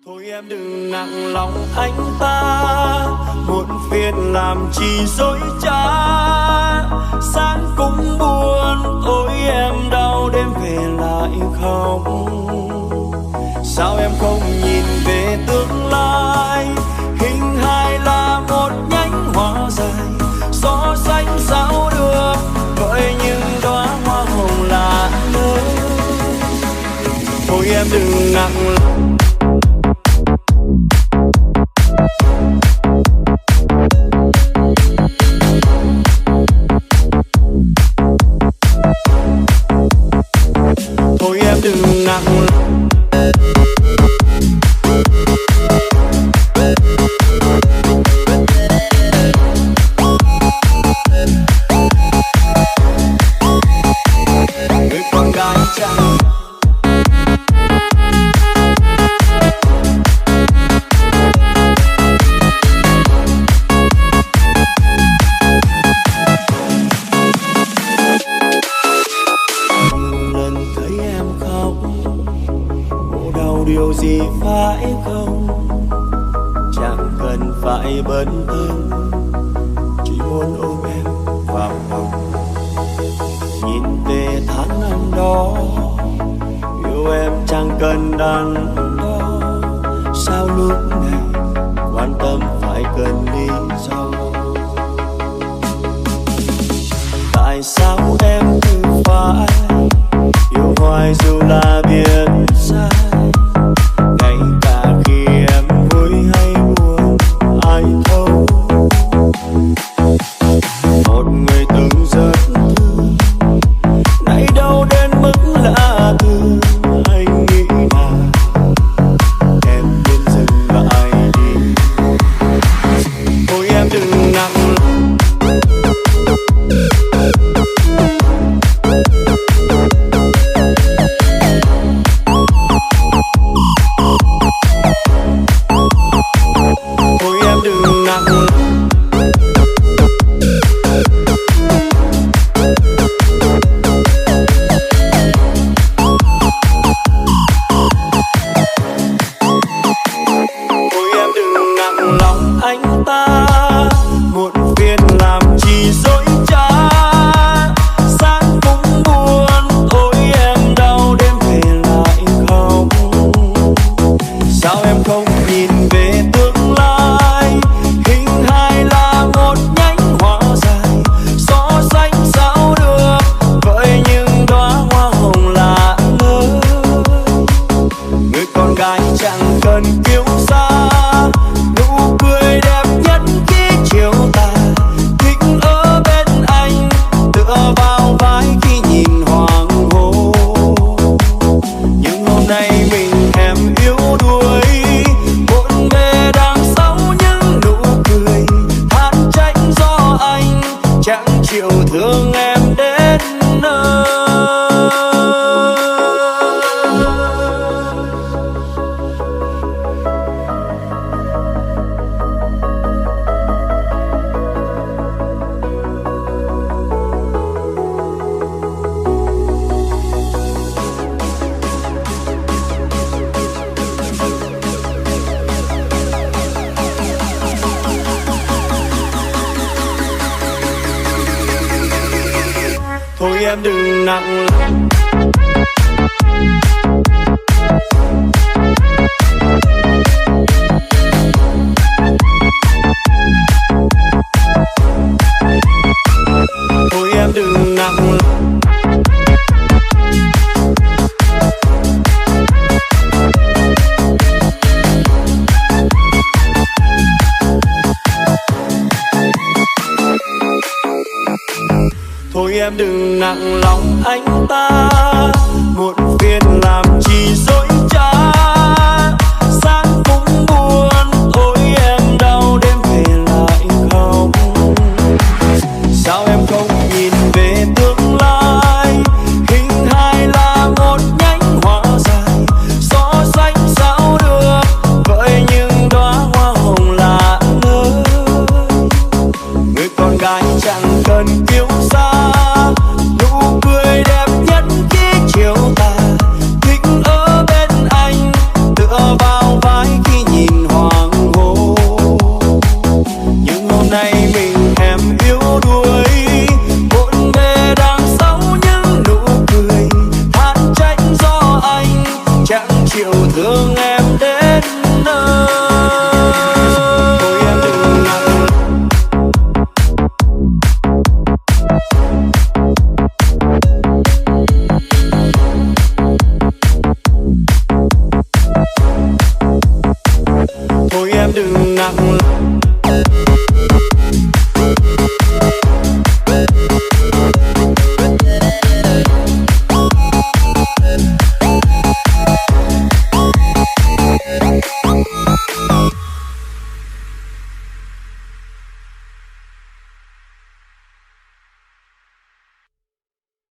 Thôi em đừng nặng lòng anh ta, muộn phiền làm chi dối trá. Sáng cũng buồn, tối em đau, đêm về lại khóc. Sao em không nhìn về tương lai? Hình hài là một nhánh hoa dài, gió xanh sao được gọi những đóa hoa hồng lạ lơi. Thôi em đừng nặng lòng. Thôi em đừng nặng lòng. Người con gái trai điều gì phải không, chẳng cần phải bận tâm, chỉ muốn ôm em vào lòng. Nhìn về tháng năm đó, yêu em chẳng cần đắn đo. Sao lúc này quan tâm phải cần lý do? Tại sao em cứ phải yêu hoài dù là biết sai? Ngay cả khi em vui hay buồn, ai thấu. Một người từng rất thương, nay đâu đến mức lạ thường. Anh nghĩ là em nên dừng lại đi. Thôi em đừng nặng lòng. Thôi em đừng nặng lòng. Thôi em đừng nặng lòng anh ta, muộn phiền làm chi dối trá. Sáng cũng buồn, tối em đau, đêm về lại khóc. Sao em không nhìn về tương lai? Hình hài là một nhánh hoa dài, gió xanh sao được với những đóa hoa hồng lạ lơi. Người con gái chẳng cần kiêu sa, nụ cười đẹp nhất khi chiều tà. Thích ở bên anh, tựa vào vai khi nhìn hoàng hôn. Nhưng hôm nay mình em yếu đuối, bộn bề đằng sau những nụ cười. Than trách do anh chẳng chịu thương em đến nơi. Thôi em đừng nặng lòng. Thôi em đừng nặng lòng. Thôi em đừng nặng lòng anh ta, muộn phiền làm chi dối trá. Sáng cũng buồn, tối em đau, đêm về lại khóc. Sao em không nhìn về tương lai? Hình hài là một nhánh hoa dài, gió xanh sao được với những đóa hoa hồng lạ lơi. Người con gái chẳng cần kiêu sa, nụ cười đẹp nhất khi chiều tà. Thích ở bên yêu thương em.